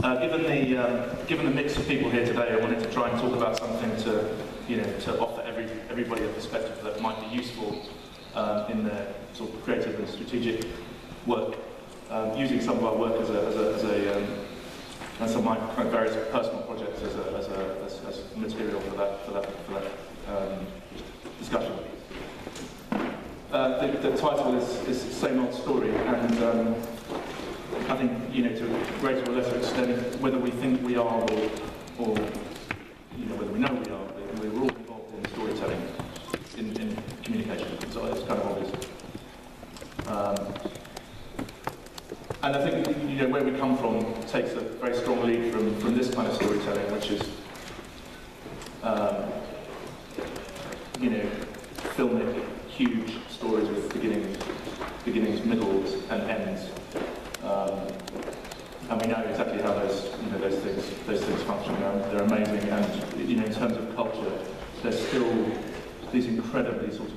Given the mix of people here today, I wanted to try and talk about something to offer everybody a perspective that might be useful in their sort of creative and strategic work, using some of our work as some of my kind of various personal projects as material for that discussion. The title is Same Old Story, and I think, to a greater or lesser extent, whether we think we are or whether we know we are, we're all involved in storytelling, in communication. So it's kind of obvious. And I think, where we come from takes a very strong lead from this kind of storytelling, which is, filmic, huge stories with beginnings, middles, and ends. And we know exactly how those things function. They're amazing, and in terms of culture, there's still these incredibly sort of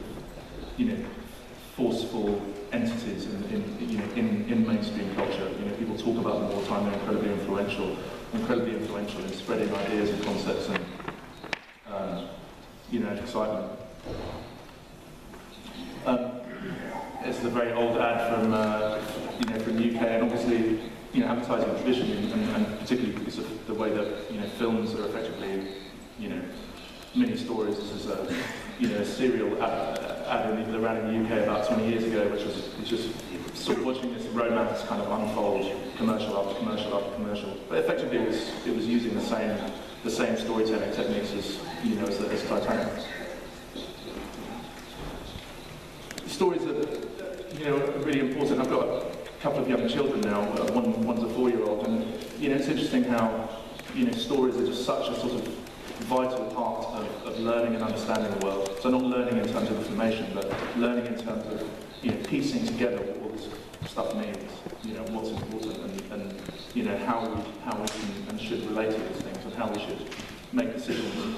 forceful entities in mainstream culture. People talk about them all the time. They're incredibly influential in spreading ideas and concepts and excitement. This is a very old ad from the UK, and obviously advertising tradition, and particularly because of the way that films are effectively mini stories. This is a serial ad that ran in the UK about 20 years ago, which was just sort of watching this romance kind of unfold, commercial after commercial after commercial. But effectively, it was using the same storytelling techniques as Titanic. Stories are really important. I've got a couple of young children now. One's a 4-year-old, and it's interesting how stories are just such a sort of vital part of learning and understanding the world. So not learning in terms of information, but learning in terms of piecing together what all this stuff means. What's important, and how we can and should relate to these things, and how we should make decisions.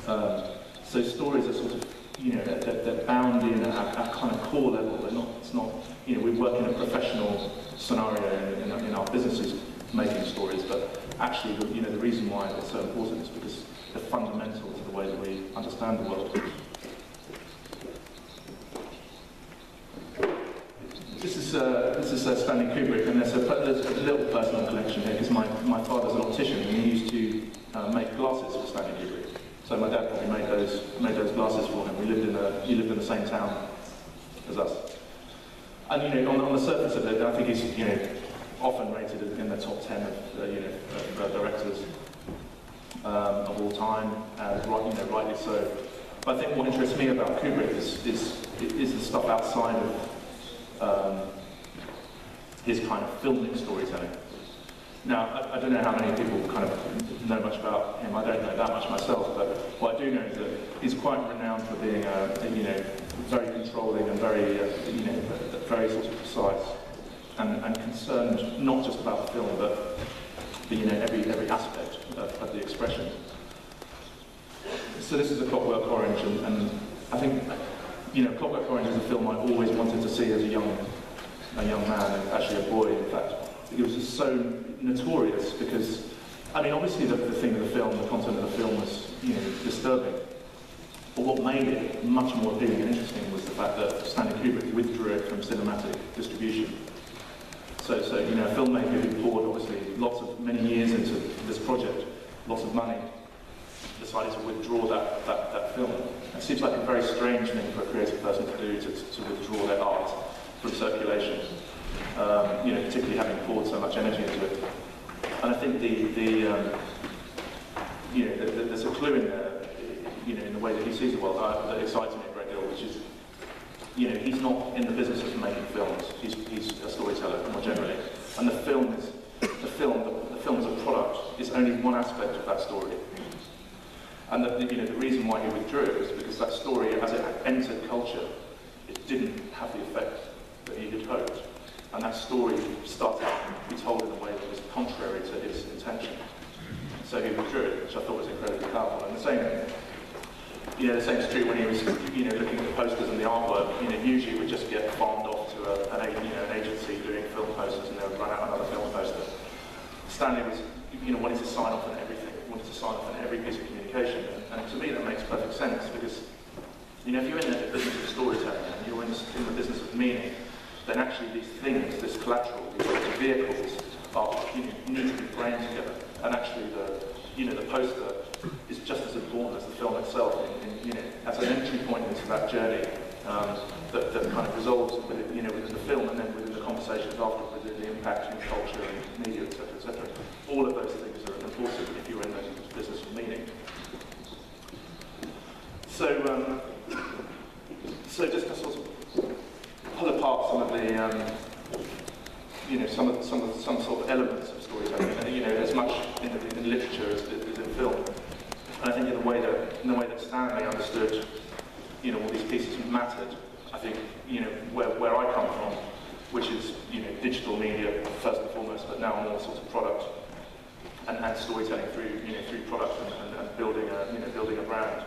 So stories are sort of they're bound in at a kind of core level. It's not. We work in a professional scenario in our businesses making stories, but actually, the reason why they're so important is because they're fundamental to the way that we understand the world. This is Stanley Kubrick, and there's a little personal collection here because my father's an optician, and he used to make glasses for Stanley Kubrick. So my dad probably made those glasses for him. He lived in the same town as us. And on the surface of it, I think he's often rated in the top 10 of directors of all time, and rightly so. But I think what interests me about Kubrick is the stuff outside of his kind of filmic storytelling. Now, I don't know how many people kind of know much about him. I don't know that much myself, but what I do know is that he's quite renowned for being very controlling and very very sort of precise and concerned not just about the film, but every aspect of the expression. So this is A Clockwork Orange, and I think Clockwork Orange is a film I always wanted to see as a young man, and actually a boy, in fact. It was just so notorious because, obviously the thing of the film, the content of the film was, disturbing. But what made it much more appealing and interesting was the fact that Stanley Kubrick withdrew it from cinematic distribution. So a filmmaker who poured obviously many years into this project, lots of money, decided to withdraw that film. It seems like a very strange thing for a creative person to do, to withdraw their art from circulation. Particularly having poured so much energy into it. And I think there's a clue in there, in the way that he sees the world that excites me a great deal, which is, he's not in the business of making films. He's a storyteller more generally, and the film as a product is only one aspect of that story. And the reason why he withdrew it is because that story, as it entered culture, it didn't have the effect that he had hoped. And that story started to be told in a way that was contrary to his intention. So he withdrew it, which I thought was incredibly powerful. And the same is true when he was, looking at the posters and the artwork. Usually it would just get farmed off to an agency doing film posters, and they would run out another film poster. Stanley was, wanted to sign off on everything, wanted to sign off on every piece of communication, and to me that makes perfect sense, because if you're in the business of storytelling and you're in the business of meaning, then actually these things, this collateral, these vehicles, need to be framed together. And actually, the poster is just as important as the film itself, as an entry point into that journey that kind of resolves within the film, and then within the conversations after, within the impact in culture and media, etc., etc. All of those things are important if you're in the business of meaning. So just to sort of pull apart some of the, some sort of elements of storytelling, as much in literature as in film. And I think in the way that Stanley understood, all these pieces mattered. I think, where I come from, which is, digital media first and foremost, but now more sort of product and storytelling through product and building a brand.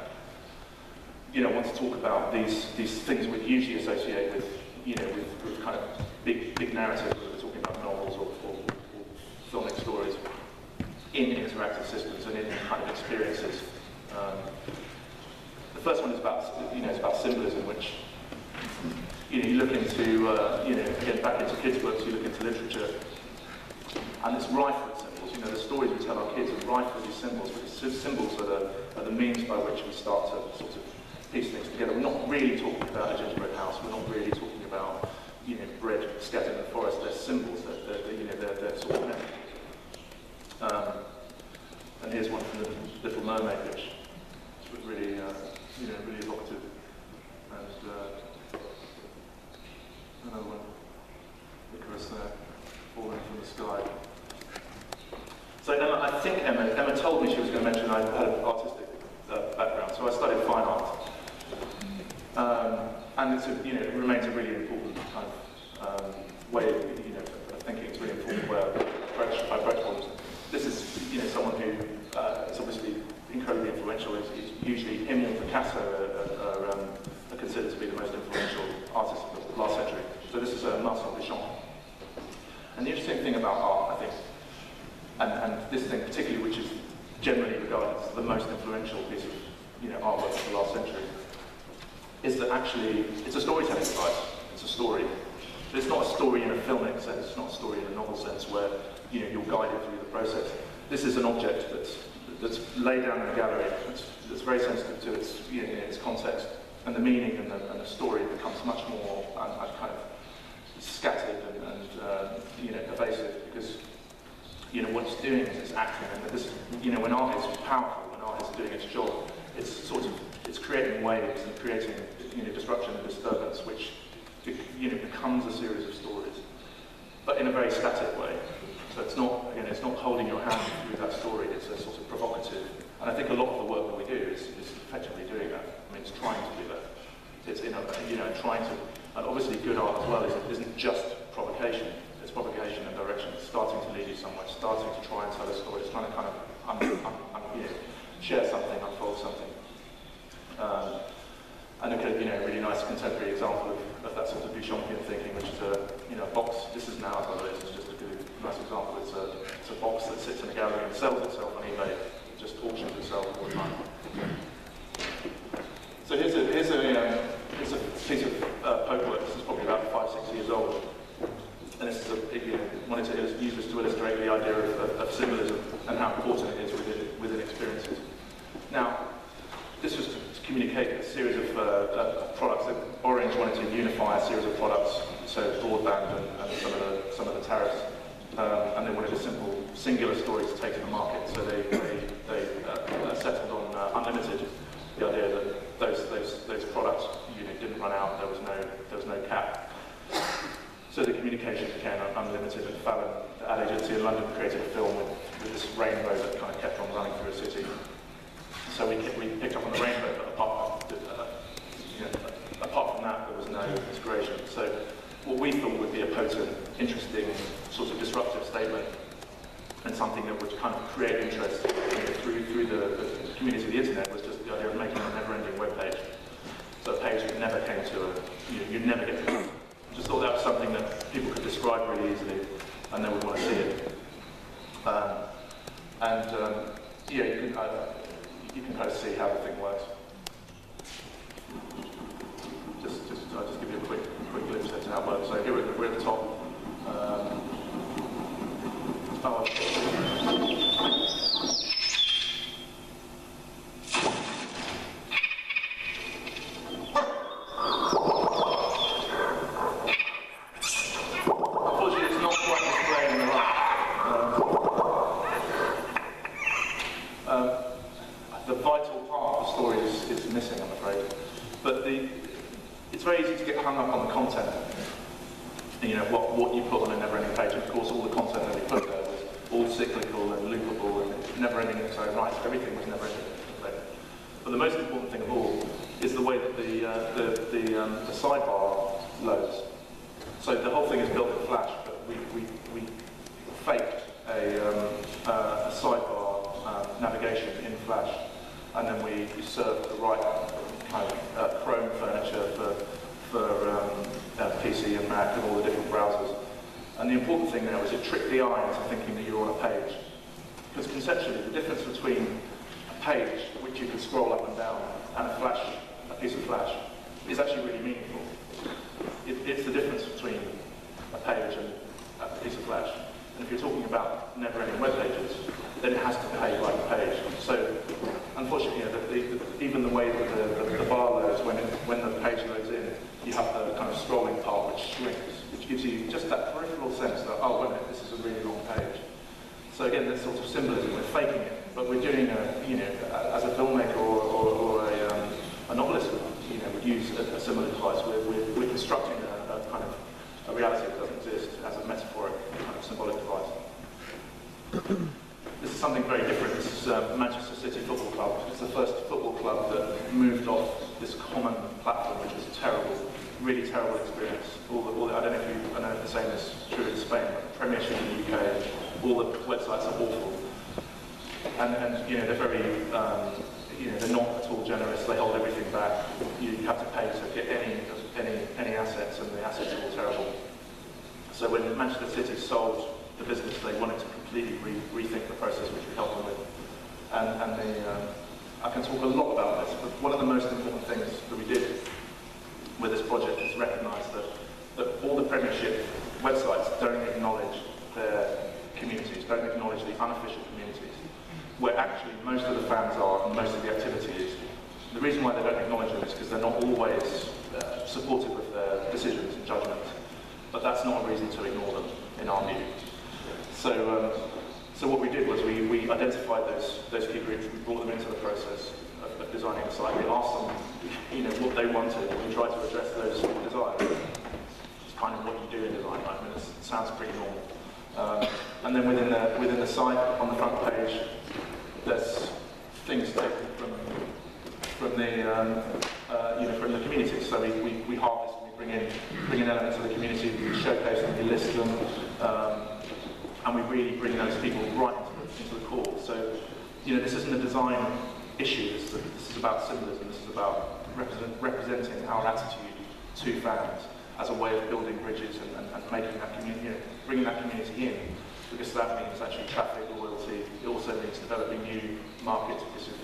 I want to talk about these things we usually associate with, with kind of big narratives, whether we're talking about novels or filmic stories, in interactive systems and in kind of experiences. The first one is about, it's about symbolism, which, you look into, again, back into kids' books, you look into literature, and it's rife with symbols. The stories we tell our kids are rife with these symbols, because symbols are the means by which we start to sort of piece things together. We're not really talking about a gingerbread house. We're not really talking about, bread scattered in the forest. They're symbols. They're sort of metaphors. And here's one from the Little Mermaid, which is really, really evocative. And another one, Icarus there, falling from the sky. So Emma, I think Emma told me she was going to mention I had an artistic background, so I studied fine art. And it remains a really important kind of way of, of thinking. It's a really important way of approach problems. This is, someone who is obviously incredibly influential. It's usually him or Picasso are considered to be the most influential artists of the last century. So this is Marcel Duchamp. And the interesting thing about art, I think, and this thing particularly, which is generally regarded as the most influential piece of artwork of the last century, is that actually it's a storytelling device. It's a story. But it's not a story in a filmic sense. It's not a story in a novel sense where you're guided through the process. This is an object that's laid down in a gallery. That's very sensitive to its context, and the meaning and the story becomes much more kind of scattered and pervasive, because what it's doing is it's acting. And this, when art is powerful, when art is doing its job, it's creating waves and creating disruption and disturbance, which becomes a series of stories, but in a very static way. So it's not holding your hand through that story. It's a sort of provocative, and I think a lot of the work that we do is effectively doing that. I mean, it's trying to do that. It's trying to, and obviously good art as well isn't just provocation. It's provocation and direction. It's starting to lead you somewhere. It's starting to try and tell a story. It's trying to kind of share something, unfold something. And a really nice contemporary example of that sort of Duchampian thinking, which is a box. This is now, by the way, it's just a good, nice example. It's a box that sits in a gallery and sells itself on eBay. It just auctions itself all the time. So here's a piece of poke work. This is probably about 5-6 years old. And this is wanted to use this to illustrate the idea of symbolism and how important it is within experiences. Now, this was to communicate a series of products. Orange wanted to unify a series of products, so broadband and some of the tariffs, and they wanted a simple, singular story to take to the market. So they settled on unlimited. The idea that those products didn't run out. There was no cap. So the communication became unlimited, and Fallon, the ad agency in London, created a film with this rainbow that kind of kept on running through a city. So we picked up on the rainbow, but apart from that, there was no inspiration. So what we thought would be a potent, interesting, sort of disruptive statement, and something that would kind of create interest through the community of the internet, was just the idea of making a never-ending web page. So a page that never came to you'd never get to. Just thought that was something that people could describe really easily, and they would want to see it. Yeah, you can kind of see how the thing works. I'll just give you a quick glimpse into how it works. So here we're at the top. Unfortunately, it's not quite displaying in the light. The vital part of the story is missing, I'm afraid. But it's very easy to get hung up on the content. You know, what you put on a never-ending page. Of course, all the content that we put there was all cyclical and loopable and never-ending in its own right. Everything was never-ending. But the most important thing of all is the way that the sidebar loads. So the whole thing is built in Flash, but we faked a sidebar navigation in Flash, and then we served the right kind of Chrome furniture for PC and Mac and all the different browsers. And the important thing there was it tricked the eye into thinking that you were on a page. Because conceptually, the difference between a page, which you can scroll up and down, and a piece of Flash, is actually really meaningful. It's the difference between a page and a piece of Flash. And if you're talking about never-ending web pages, then it has to behave like a page. So, unfortunately, you know, even the way that the bar loads, when the page loads in, you have the kind of scrolling part which shrinks, which gives you just that peripheral sense that, oh, wait a minute, this is a really long page. So again, this sort of symbolism, we're faking it, but we're doing you know, as a filmmaker or a novelist would use a similar device. We're constructing a kind of a reality that doesn't exist as a metaphoric kind of symbolic device. This is something very different. This is Manchester City Football Club. It's the first football club that moved off this common platform, which was a terrible, really terrible experience. I don't know if the same is true in Spain, but the Premiership in the UK, all the websites are awful. And you know, they're very, you know, they're not at all generous. They hold everything back. You have to pay to get any assets, and the assets are all terrible. So when Manchester City sold the business, they wanted to completely rethink the process, which we helped them with. I can talk a lot about this, but one of the most important things that we did with this project is recognise that all the Premiership websites don't acknowledge their communities, don't acknowledge the unofficial communities, where actually most of the fans are and most of the activity is. The reason why they don't acknowledge them is because they're not always supportive of their decisions and judgments, but that's not a reason to ignore them, in our view. So what we did was we identified those key groups, we brought them into the process of designing the site. We asked them, you know, what they wanted, and we tried to address those desires. It's kind of what you do in design, right? I mean, it sounds pretty normal. And then within the site, on the front page, there's things taken from the community. So we harvest, we bring in elements of the community, we showcase them, we list them. And we really bring those people right into the core. So, you know, this isn't a design issue. This is about symbolism. This is about representing our attitude to fans as a way of building bridges and making that community, you know, bringing that community in. Because that means actually traffic, loyalty. It also means developing new markets. Because if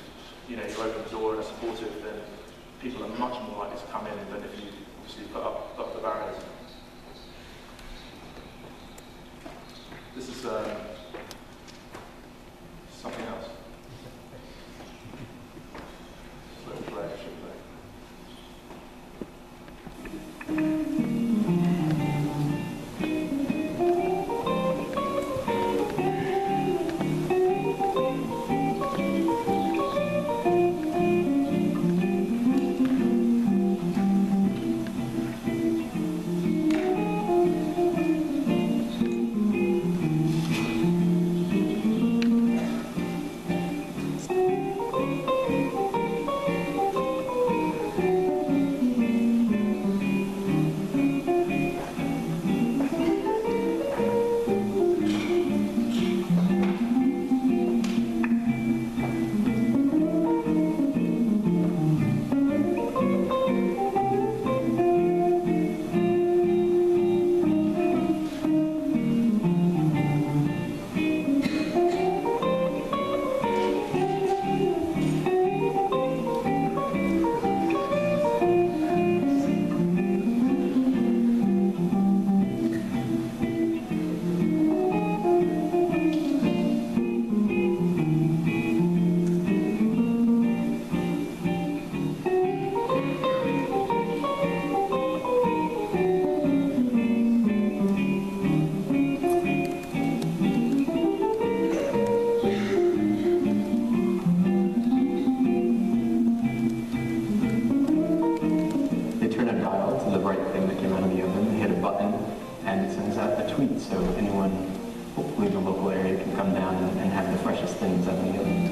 you open the door and are supportive, then people are much more likely to come in than if you obviously put up the barriers. This is something else. Slow play, should play. tweet, so anyone, hopefully in the local area, can come down and have the freshest things at the event.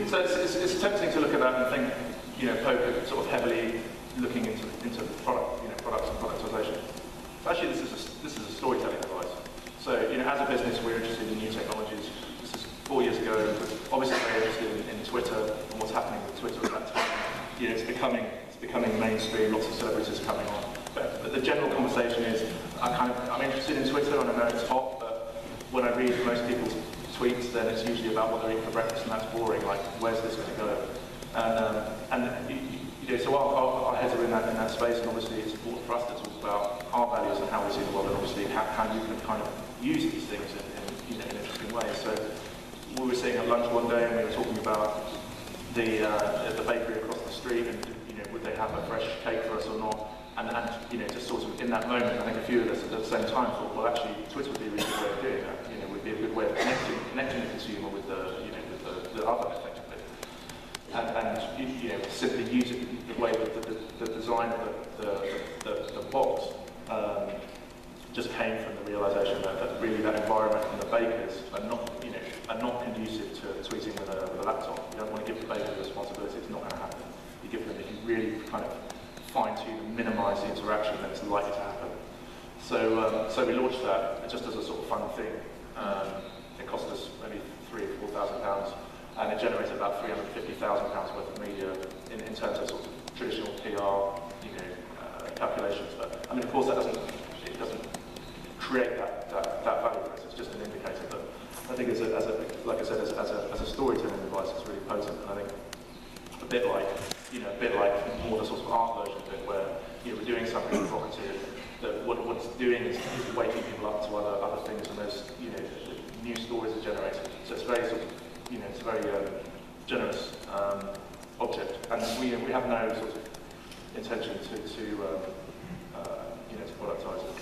So it's tempting to look at that and think, you know, poker sort of heavily looking into product, you know, products and productization. So actually, this is a storytelling device. So, you know, as a business, we're interested in new technologies. This is 4 years ago. We're obviously very interested in Twitter and what's happening with Twitter at that time. You know, it's becoming mainstream. Lots of celebrities coming on. But the general conversation is, I'm interested in Twitter and I know it's hot. But when I read most people's tweets, then it's usually about what they're eating for breakfast, and that's boring. Like, where's this going to go? And you know, so our heads are in that space, and obviously it's important for us to talk about our values and how we see the world, and obviously how you can kind of use these things in interesting ways. So we were sitting at lunch one day, and we were talking about the bakery across the street, and you know, would they have a fresh cake for us or not? And you know, just sort of in that moment, I think a few of us at the same time thought, well, actually, Twitter would be a really good way of doing that. You know, would be a good way of connecting the consumer with the other effectively, and you know, simply using the way that the design of the box just came from the realization that really that environment and the bakers are not conducive to tweeting with a laptop. You don't want to give the baker the responsibility; it's not going to happen. You give them, if you really kind of fine-tune and minimise the interaction, then it's likely to happen. So we launched that just as a sort of fun thing. It cost us maybe £3,000 or £4,000, and it generated about £350,000 worth of media in terms of sort of traditional PR, you know, calculations. But I mean, of course, it doesn't create that value for us. It's just an indicator. But I think like I said, as a storytelling device, it's really potent. And I think a bit like more the sort of art version of it, where you know, we're doing something provocative. That what it's doing is waking people up to other things, and there's, you know, new stories are generated. So it's very sort of, you know, it's a very generous object, and we have no sort of intention to you know, to productize it.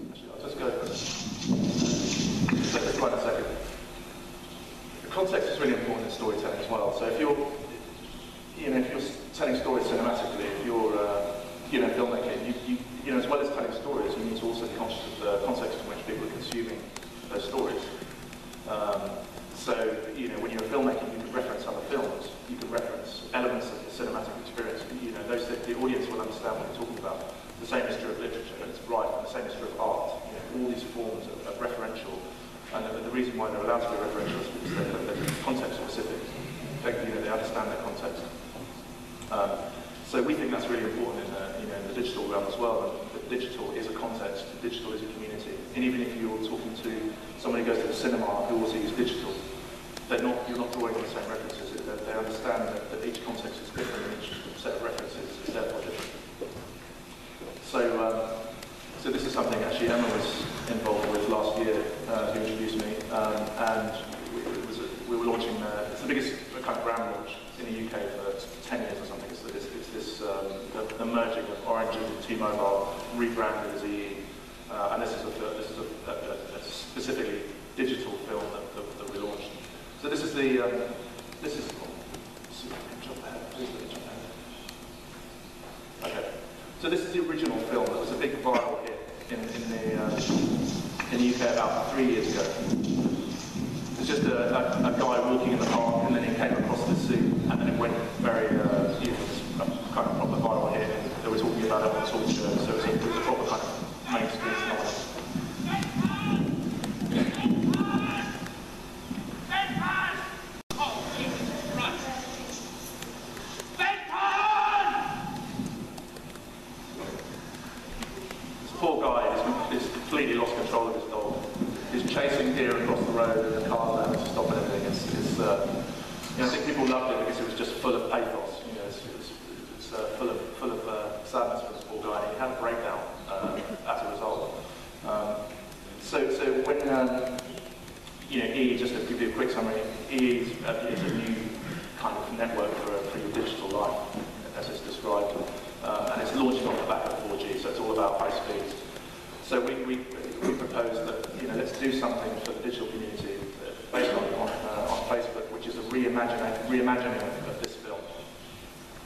Actually, I'll just go for this. Let this run a second. The context is really important in storytelling as well. So if you're telling stories cinematically, if you're you know, filmmaking, you know, as well as telling stories, you need to also be conscious of the context in which people are consuming those stories. So, you know, when you're filmmaking, you can reference other films, you can reference elements of the cinematic experience. You know, the audience will understand what you're talking about. The same is true of literature, and it's right, and the same is true of art. You know, all these forms of referential, and the reason why they're allowed to be referential is because they're context specific. You know, they understand their context. So we think that's really important in the digital realm as well. That digital is a context, digital is a community, and even if you're talking to somebody who goes to the cinema who also uses digital, you're not drawing on the same references. They understand that each context is different, and each set of references is therefore different. So this is something actually Emma was involved with last year, who introduced me, and we were launching. It's the biggest kind of brand launch in the UK for 10 years or something. It's this the merging of Orange and T-Mobile, rebranded as EE, and this is a specifically digital film that we launched. So this is the okay. So this is the original film that was a big viral hit in the UK about 3 years ago. It's just a guy walking in the park, and then he came across the sea, and then it went very, kind of proper viral hit. And they were talking about it on talk shows, so it was a proper kind of mainstream phenomenon. This poor guy is completely lost control of his dog. He's chasing deer across the road, and the car's not having to stop anything. I think people loved it because it was just full of pathos. You know, it's full of sadness for this poor guy, and he had a breakdown as a result. So when you know, EE, just to give you a quick summary, EE is a new kind of network for your digital life, as it's described, and it's launching off the back of 4G. So it's all about high speeds. So we propose that, you know, let's do something for the digital community based on Facebook, which is a reimagining of this film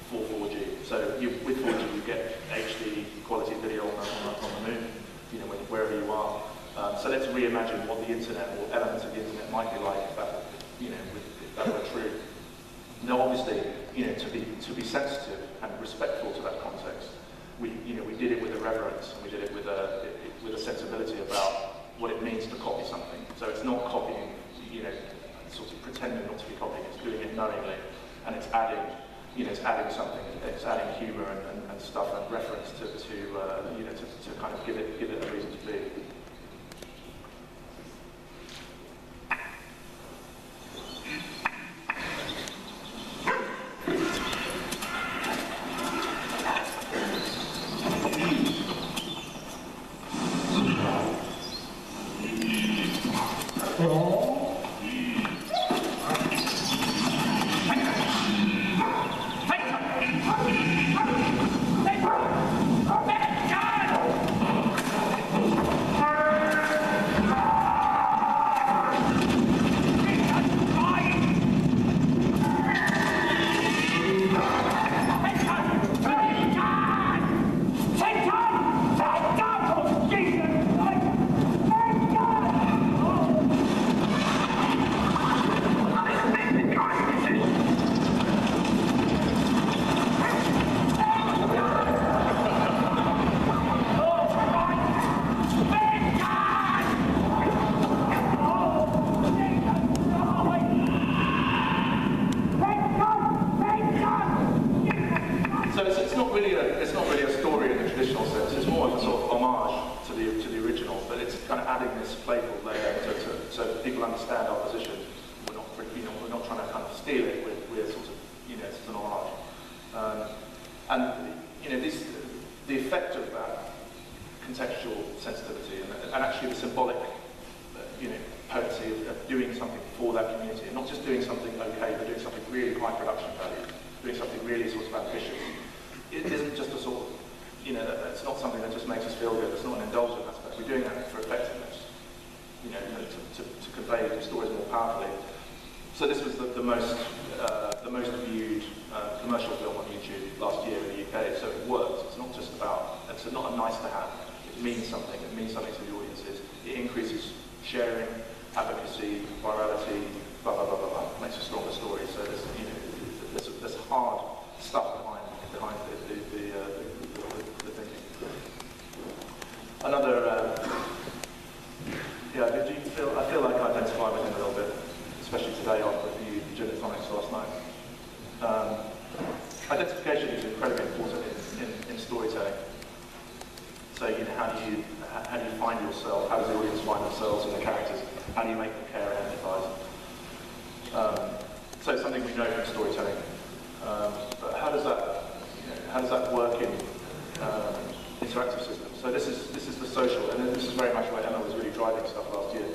for 4G. So with 4G, you get HD quality video on the moon, wherever you are. So let's reimagine what the internet or elements of the internet might be like if that, if that were true. Now, obviously, to be sensitive and respectful to that context, we did it with a reverence, and we did it with a sensibility about what it means to copy something. So it's not copying, sort of pretending not to be copying. It's doing it knowingly, and it's adding, something. It's adding humour and stuff and reference to kind of give it a reason to be. The effect of that contextual sensitivity and actually the symbolic, potency of doing something for that community, and not just doing something okay, but doing something really high production value, doing something really sort of ambitious. It isn't just a sort of, it's not something that just makes us feel good. It's not an indulgent aspect. We're doing that for effectiveness, to convey the stories more powerfully. So this was the most viewed commercial film on YouTube last year in the UK. So it works. It's not just about. It's not a nice to have. It means something. It means something to the audiences. It increases sharing, advocacy, virality, blah blah blah blah blah. It makes a stronger story. So there's hard stuff behind the thinking. Another. Do you feel? I feel like I identify with him a little bit, especially today after a few gin and tonics last night. Identification is incredibly important in storytelling. So how do you find yourself? How does the audience find themselves in the characters? How do you make them care and empathise? So it's something we know from storytelling. But how does that work in interactive systems? So this is the social, and this is very much where Emma was really driving stuff last year.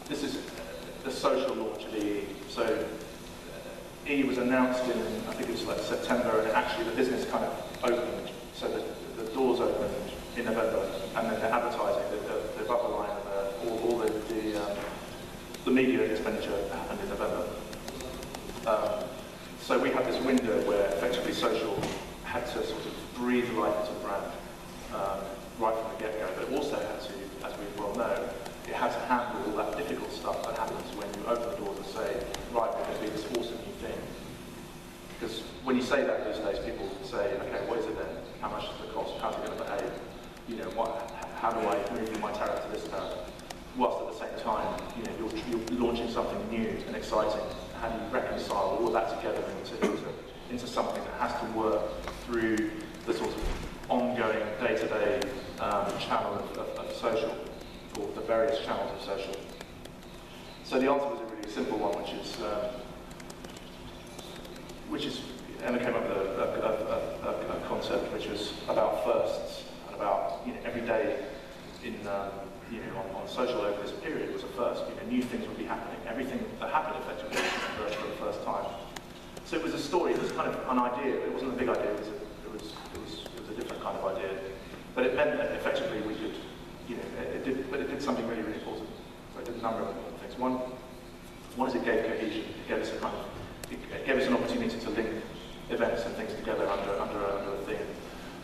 This is the social launch of EE. So EE was announced in, I think it was like September, and actually the business kind of opened. So the doors opened in November, and then the advertising, the upper line, and all the media expenditure happened in November. So we had this window where effectively social had to sort of breathe life into the brand right from the get-go, but it also had to, as we well know, it had to handle all that difficult stuff that happens when you open the doors and say, right, we're going to do this awesome new thing. Because when you say that these days, people say, okay, what is it then? How much does it cost? How's it going to behave? How do I move from my tarot to this tarot? Whilst at the same time, you're launching something new and exciting. How do you reconcile all of that together into something that has to work through the sort of ongoing day-to-day channel of social, or the various channels of social? So the answer was a really simple one, which is Emma came up with a concept which was about firsts, and about every day on social over this period was a first. New things would be happening. Everything that happened effectively was for the first time. So it was a story. It was kind of an idea. It wasn't a big idea. It was a different kind of idea. But it meant that effectively we could, it it did something really, really important. So it did a number of important things. One is it gave cohesion. It gave us it gave us an opportunity to link events and things together under a theme.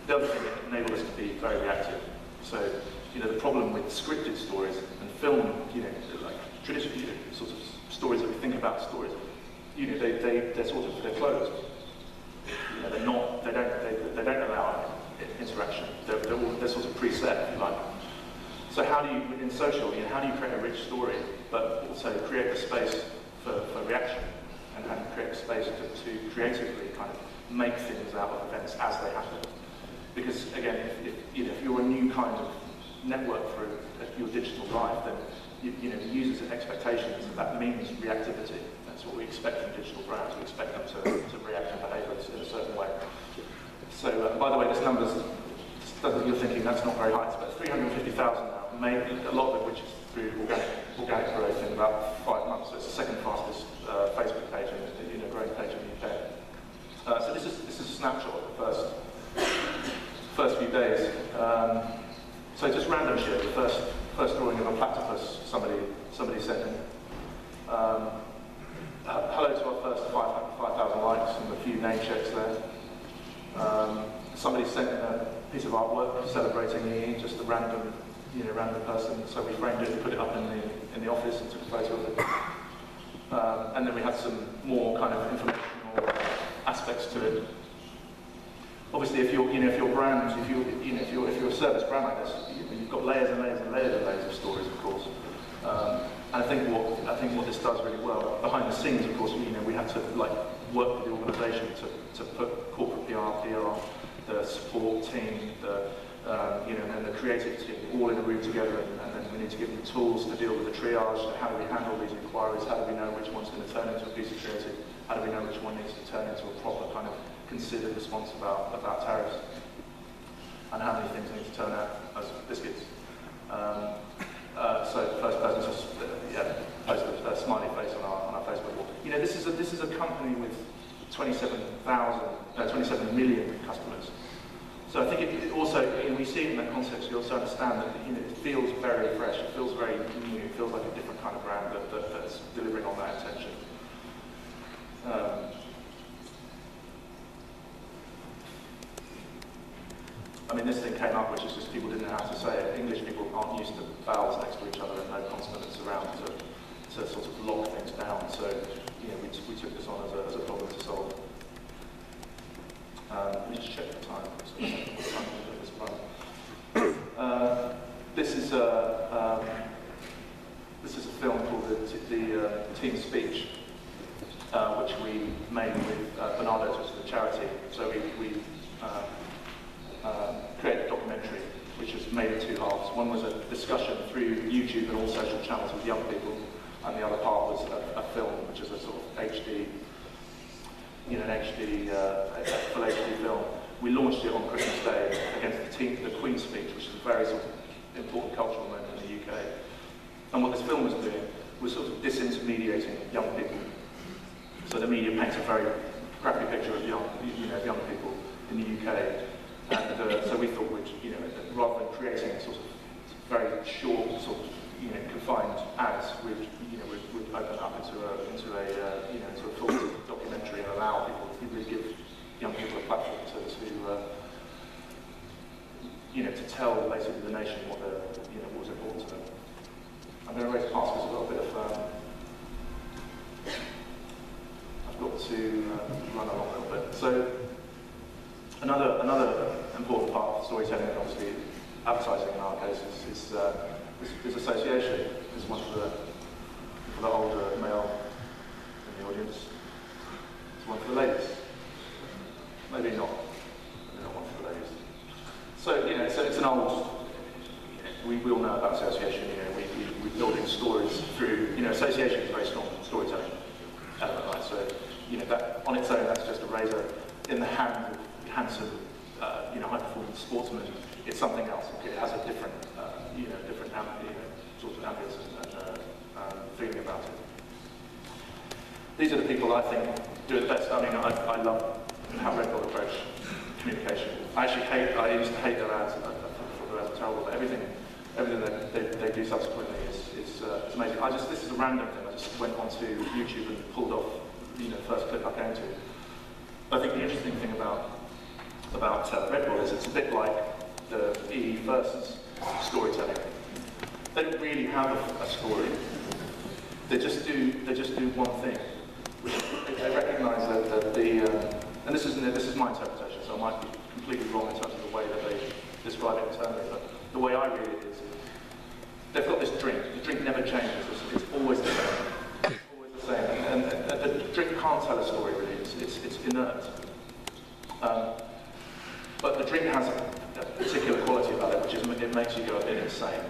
The other thing, it enabled us to be very reactive. So, the problem with scripted stories and film, like traditional sorts of stories that we think about stories, they're closed. They don't allow interaction. They're sort of preset, if you like. So how do you, in social, how do you create a rich story, but also create the space for reaction, and create a space to creatively kind of make things out of events as they happen? Because again, if you're a new kind of network for your digital life, then the users' expectations, that means reactivity. That's what we expect from digital brands. We expect them to react and behave in a certain way. So, by the way, this number's, you're thinking that's not very high. It's about 350,000 now, maybe a lot of it which is through organic growth in about 5 months. So it's the second fastest Facebook page and growth page in the UK. So this is a snapshot of the first few days. So just random shit. The first drawing of a platypus somebody sent in. Hello to our first 5,000 likes and a few name checks there. Somebody sent in a piece of artwork celebrating me, just a random person. So we framed it and put it up in the office and took a photo of it. And then we had some more kind of informational aspects to it. Obviously, if you're a service brand like this, you've got layers and layers and layers and layers of stories, of course. And I think what this does really well behind the scenes, of course, we had to work with the organisation to put corporate PR, the support team, and the creative team all in a room together, and then we need to give them tools to deal with the triage. How do we handle these inquiries? How do we know which one's going to turn into a piece of creative? How do we know which one needs to turn into a proper kind of considered response about tariffs? And how many things need to turn out as biscuits? So first person just post a smiley face on our Facebook wall. This is a company with 27 million customers. So I think it also, we see it in that context, you also understand that it feels very fresh, it feels very new, it feels like a different kind of brand that's delivering on that intention. This thing came up, which is just people didn't know how to say it. English people aren't used to vowels next to each other and no consonants around to sort of lock things down. So, we took this on as a problem to solve. Let me just check the time. This is a film called the Team Speech, which we made with Bernardo, which is a charity. So we created a documentary, which was made in 2 halves. One was a discussion through YouTube and all social channels with young people, and the other part was a film, which is a sort of HD, full HD film. We launched it on Christmas Day against the Queen's Speech, which is a very sort of important cultural moment in the UK. And what this film was doing was sort of disintermediating young people. So the media paints a very crappy picture of young people in the UK. And so we thought, rather than creating sort of very short, sort of confined ads, we'd open up into a full documentary and allow people to really give young people a platform to tell basically the nation what was important to them. I'm going to raise past because I've got a bit of I've got to run along a little bit. So another important part of storytelling, and obviously advertising in our case, is association. This is one for the older male in the audience. It's one for the ladies. Maybe not. Maybe not one for the ladies. So so it's an old. We all know about association. We're building stories through. Association is a very strong storytelling element, right? So that on its own, that's just a razor in the hand of handsome, high-performance sportsman. It's something else. Okay? It has a different, different sort of ambience and feeling about it. These are the people I think do it the best. I love how Red Bull approach communication. I used to hate their ads. I thought their ads were terrible, but everything everything that they do subsequently is amazing. This is a random thing. I just went onto YouTube and pulled off, the first clip I came to. I think the interesting thing about Red Bull is it's a bit like the EE First's storytelling. They don't really have a story. They just do one thing. Which they recognise that and this is my interpretation, so I might be completely wrong in terms of the way that they describe it internally, but the way I read it is, they've got this drink. The drink never changes. It's always the same. It's always the same. And the drink can't tell a story, really. It's inert. But the drink has a particular quality about it, which is it makes you go a bit insane.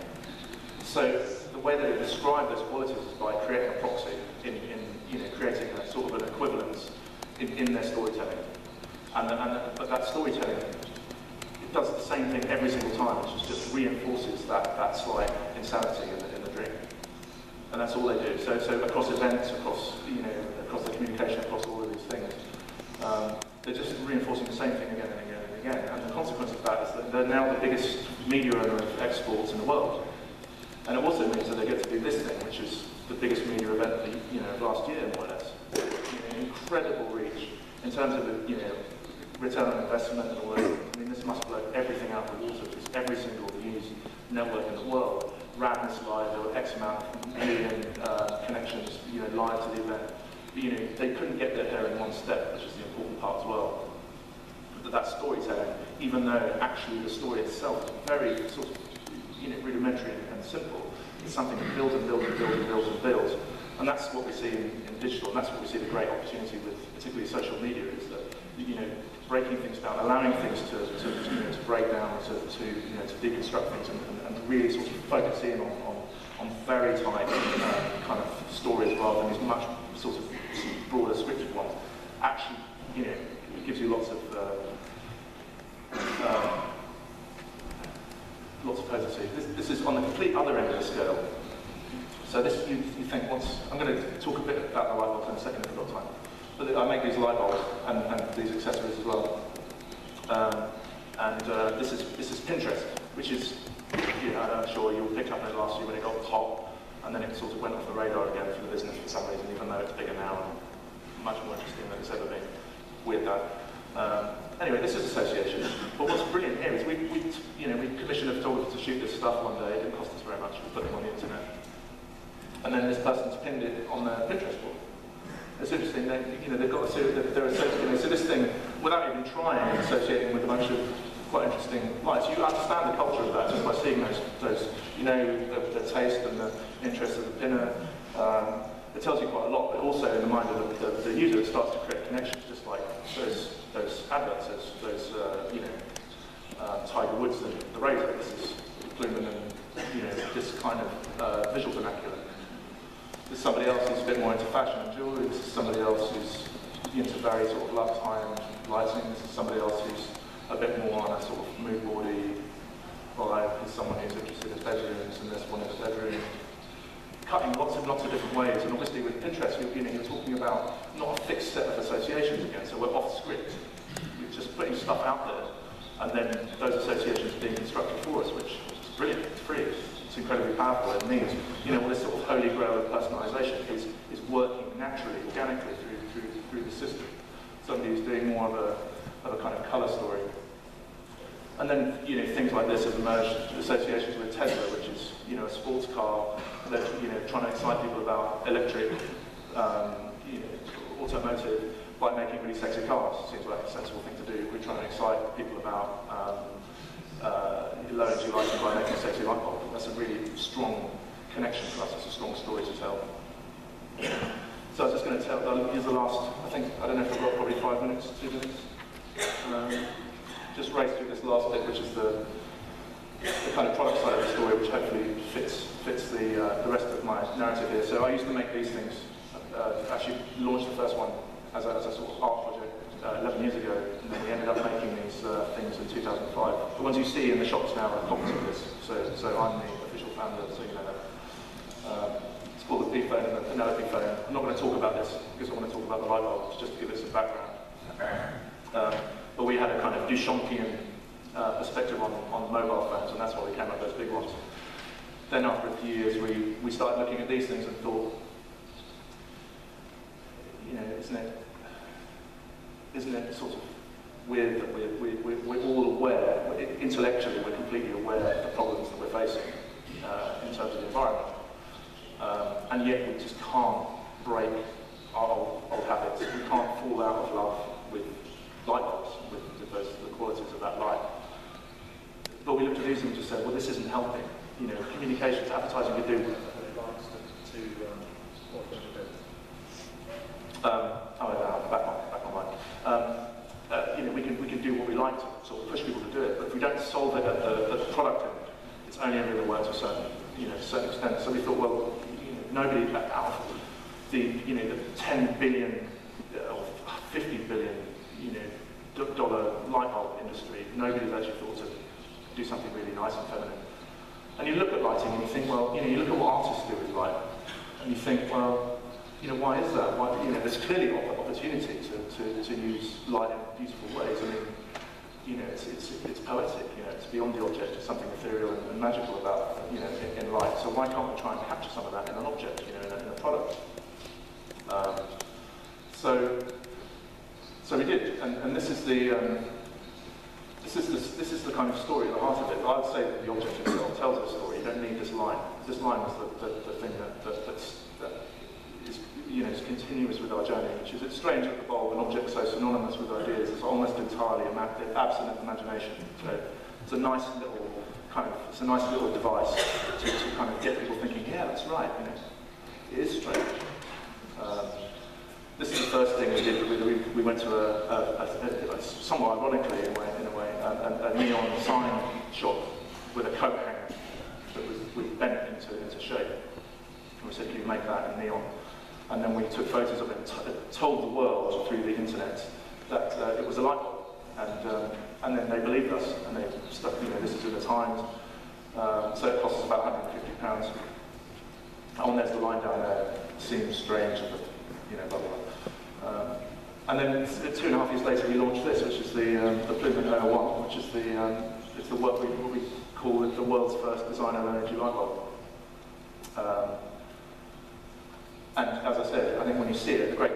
So the way that they describe those qualities is by creating a proxy, creating a sort of an equivalence in their storytelling. But that storytelling, it does the same thing every single time, which just reinforces that slight insanity in the drink. And that's all they do. So across events, across the communication, across all of these things, they're just reinforcing the same thing again and again and again. And the consequence of that is that they're now the biggest media owner of exports in the world. And it also means that they get to do this thing, which is the biggest media event of last year, more or less. Incredible reach in terms of the return on investment and all that. I mean, this must blow everything out of the water, because every single news network in the world ran this live. There were X amount of million connections, live to the event. They couldn't get there in one step, which is the important part as well. But that storytelling, even though actually the story itself is very sort of rudimentary and simple, it's something that builds and builds and builds and builds and builds. And that's what we see in digital, and that's what we see the great opportunity with particularly social media, is that breaking things down, allowing things to break down, to deconstruct things, and really sort of focus in on very tight kind of stories rather than these much sort of broader scripted ones. Actually, it gives you lots of potency. This is on the complete other end of the scale. So this, you think, I'm going to talk a bit about the light bulbs in a second if we've got time. But I make these light bulbs and these accessories as well. This is Pinterest, which is, I'm sure you'll pick up on it last year when it got hot, and then it sort of went off the radar again for the business for some reason, even though it's bigger now and much more interesting than it's ever been. Weird that. Anyway, this is association. But what's brilliant here is we commissioned a photographer to shoot this stuff one day. It didn't cost us very much. We put them on the internet. And then this person's pinned it on their Pinterest board. It's interesting, they've got they're associating. So this thing, without even trying, is associating with a bunch of quite interesting lights. You understand the culture of that just by seeing those the taste and the interest of the pinner. It tells you quite a lot, but also in the mind of the user, it starts to create connections, just like those adverts, those Tiger Woods and the Razor. This is Blumen and this kind of visual vernacular. There's somebody else who's a bit more into fashion and jewellery. This is somebody else who's into very sort of lifetime lighting. This is somebody else who's a bit more on a sort of mood boardy vibe. There's someone who's interested in bedrooms, and this one is a bedroom. Cutting lots of different ways, and obviously with Pinterest, you're talking about not a fixed set of associations again. So we're off script. We're just putting stuff out there, and then those associations are being constructed for us, which is brilliant. It's free. It's incredibly powerful. It means, this sort of holy grail of personalisation is working naturally, organically through the system. Somebody who's doing more of a kind of colour story. And then, things like this have emerged, associations with Tesla, which is, a sports car that, trying to excite people about electric, automotive by making really sexy cars. Seems like a sensible thing to do. We're trying to excite people about low energy lighting by making a sexy light bulb. That's a really strong connection for us. It's a strong story to tell. So I was just going to tell, here's the last, I don't know if I've got probably 5 minutes, 2 minutes. Just race through this last bit, which is the kind of product side of the story, which hopefully fits the rest of my narrative here. So I used to make these things. Actually launched the first one as a sort of art project 11 years ago, and then we ended up making these things in 2005. The ones you see in the shops now are copies of this. So I'm the official founder, so you know that. It's called the P-phone and the Penelope phone. I'm not going to talk about this because I want to talk about the light bulbs, just to give it some background. But we had a kind of Duchampian perspective on mobile phones, and that's why we came up with those big ones. then after a few years, we started looking at these things and thought, you know, isn't it sort of weird that we're all aware, intellectually we're completely aware of the problems that we're facing in terms of the environment, and yet we just can't break our old habits. We can't fall out of love with light bulbs, with the qualities of that light. But we looked at these and just said, well, this isn't helping. You know, communications, advertising could do. Back on mine. You know, we can do what we like to sort of push people to do it, but if we don't solve it at the product end, it's only ever going to work to a certain extent. So we thought, well, you know, nobody out of the 10 billion or 50 billion dollar light bulb industry, nobody's actually thought to do something really nice and feminine. And you look at lighting and you think, well, you know, you look at what artists do with light, and you think, well, you know, why is that? Why, you know, there's clearly opportunity to use light in beautiful ways. I mean, you know, it's poetic. You know, it's beyond the object. It's something ethereal and magical about, you know, in light. So why can't we try and capture some of that in an object, you know, in a product? So we did, and this is the kind of story at the heart of it. I would say that the object itself tells a story. You don't need this line. This line was the thing that is, you know, is continuous with our journey, which is, it's strange that the bulb, an object so synonymous with ideas, is almost entirely absent of imagination. So it's a nice little device to kind of get people thinking, yeah, that's right. You know, it is strange. This is the first thing we did. We went to a somewhat ironically, in a way, a neon sign shop with a coat hanger that was bent into shape. And we said, can you make that in neon? And then we took photos of it and told the world through the internet that it was a light bulb. And then they believed us, and they stuck, you know, this is in the Times. So it cost us about £150. And there's the line down there. Seems strange, but, you know, blah blah blah. And then 2.5 years later, we launched this, which is the Plume 01, which is it's the what we call it the world's first designer energy light bulb. And as I said, I think when you see it, great.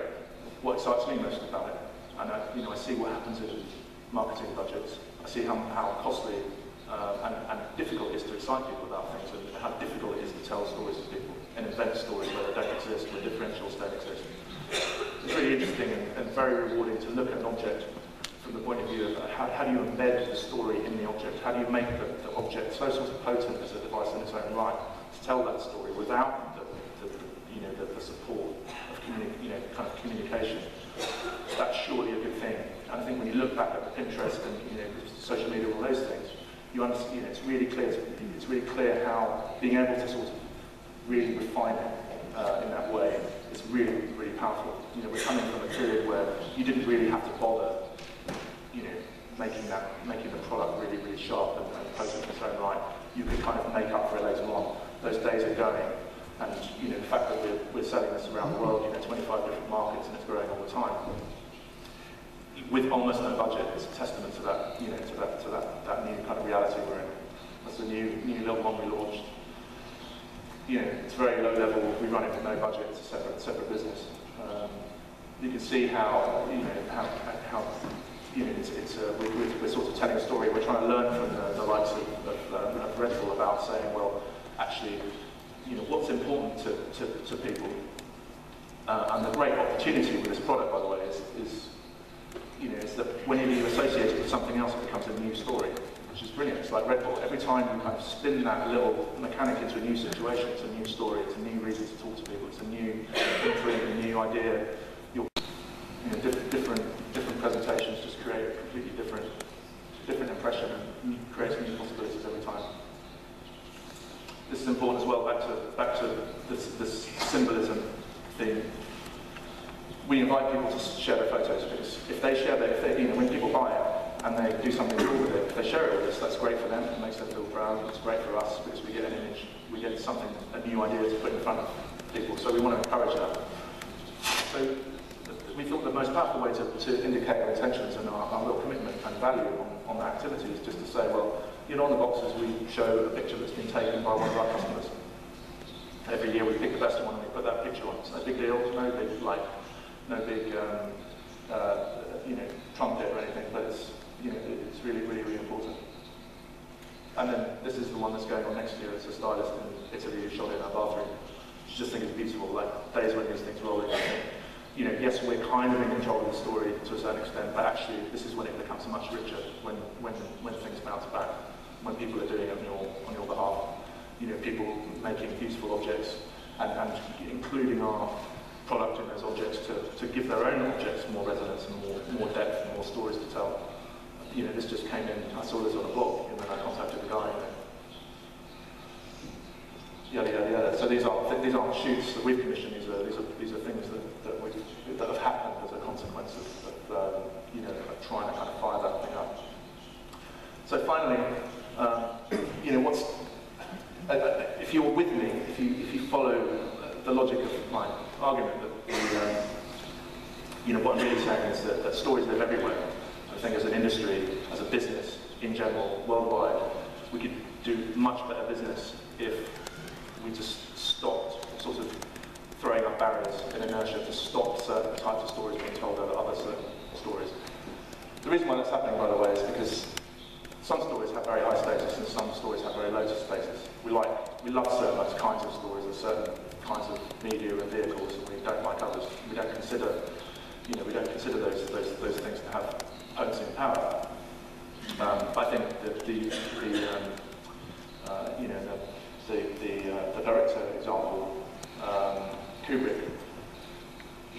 What excites me most about it, and I see what happens in marketing budgets. I see how costly and difficult it is to excite people about things, and how difficult it is to tell stories to people and invent stories where they don't exist, where differentials don't exist. It's really interesting and very rewarding to look at an object from the point of view of how do you embed the story in the object? How do you make the object so sort of potent as a device in its own right to tell that story without the support of kind of communication? That's surely a good thing. And I think when you look back at Pinterest and social media and all those things, you understand. It's really clear. It's really clear how being able to sort of really refine it in that way is really, really powerful. You know, we're coming from a period where you didn't really have to bother, making the product really, really sharp and potent in its own right. You could kind of make up for it later on. Those days are going, and the fact that we're selling this around the world, 25 different markets, and it's growing all the time, with almost no budget, is a testament to that, to that new kind of reality we're in. That's the new little one we launched. It's very low level. We run it with no budget. It's a separate business. You can see how we're sort of telling a story. We're trying to learn from the likes of Red Bull about saying, well, actually, what's important to people. And the great opportunity with this product, by the way, is that whenever you associate it with something else, it becomes a new story, which is brilliant. It's like Red Bull. Every time you kind of spin that little mechanic into a new situation, it's a new story, it's a new reason to talk to people, it's a new imprint, a new idea. Different presentations just create a completely different impression and creates new possibilities every time. This is important as well. Back to this symbolism theme. We invite people to share their photos, because if they share when people buy it and they do something cool with it, if they share it with us, that's great for them. It makes them feel proud. It's great for us because we get an image, we get something, a new idea to put in front of people. So we want to encourage that. So we thought the most powerful way to indicate our intentions and our real commitment and value on that activity is just to say, well, You know, on the boxes we show a picture that's been taken by one of our customers. Every year we pick the best one and we put that picture on. It's no big deal, no big you know, trumpet or anything, but it's, you know, it's really, really, really important. And then this is the one that's going on next year. It's a stylist in Italy who shot it in our bathroom. I just think it's beautiful, like days when these things roll in. You know, yes, we're kind of in control of the story to a certain extent, but actually this is when it becomes much richer, when things bounce back, when people are doing it on your behalf. You know, people making useful objects and including our product in those objects to give their own objects more resonance and more depth and more stories to tell. You know, this just came in, I saw this on a blog, and then I contacted the guy, yada yada yada. So these aren't shoots that we've commissioned. These are things that have happened as a consequence of you know, of trying to kind of fire that thing up. So finally, you know, if you're with me, if you follow the logic of my argument that you know, what I'm really saying is that stories live everywhere. I think as an industry, as a business in general, worldwide, we could do much better business if we just stopped sort of throwing up barriers in inertia to stop certain types of stories being told over other certain stories. The reason why that's happening, by the way, is because some stories have very high status and some stories have very low status. We love certain kinds of stories and certain kinds of media and vehicles, and we don't like others. We don't consider, you know, those things to have potency and power. I think that you know, the director example, Kubrick,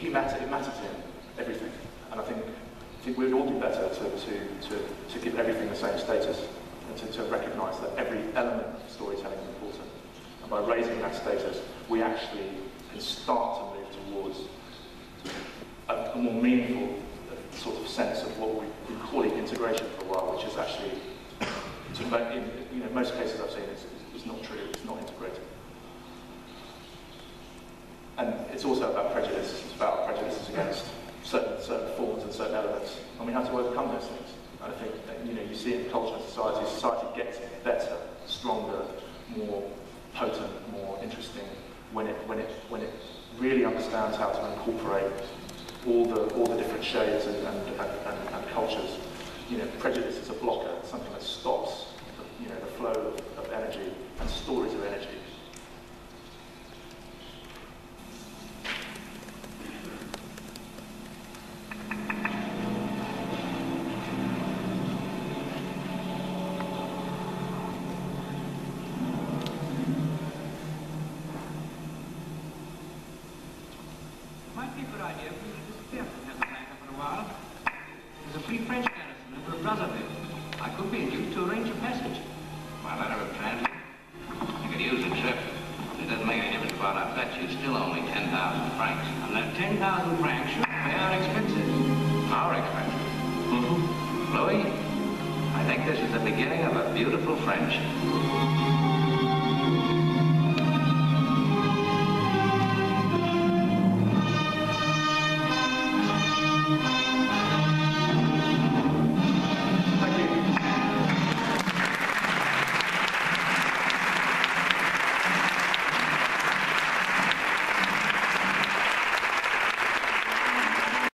it mattered to him, everything, and I think we'd all do better to give everything the same status and to recognise that every element of storytelling is important. And by raising that status, we actually can start to move towards a more meaningful sort of sense of what we've been calling integration for a while, which is actually, in you know, most cases I've seen, it's not true, it's not integrated. And it's also about prejudice. It's about prejudices against certain forms and certain elements, and we have to overcome those things. And I think that, you know, you see it in culture and society. Society gets better, stronger, more potent, more interesting when it really understands how to incorporate all the different shades and cultures. You know, prejudice is a blocker, something that stops you know, the flow of energy and stories of energy. Might be a good idea for you to disappear from Casablanca for a while. There's a free French garrison over at Brazzaville. I could be induced to arrange a passage. My letter of transit? You could use a trip. It doesn't make any difference about our bet. You still owe me 10,000 francs. And that 10,000 francs should pay our expenses. Our expenses? Louis, I think this is the beginning of a beautiful friendship.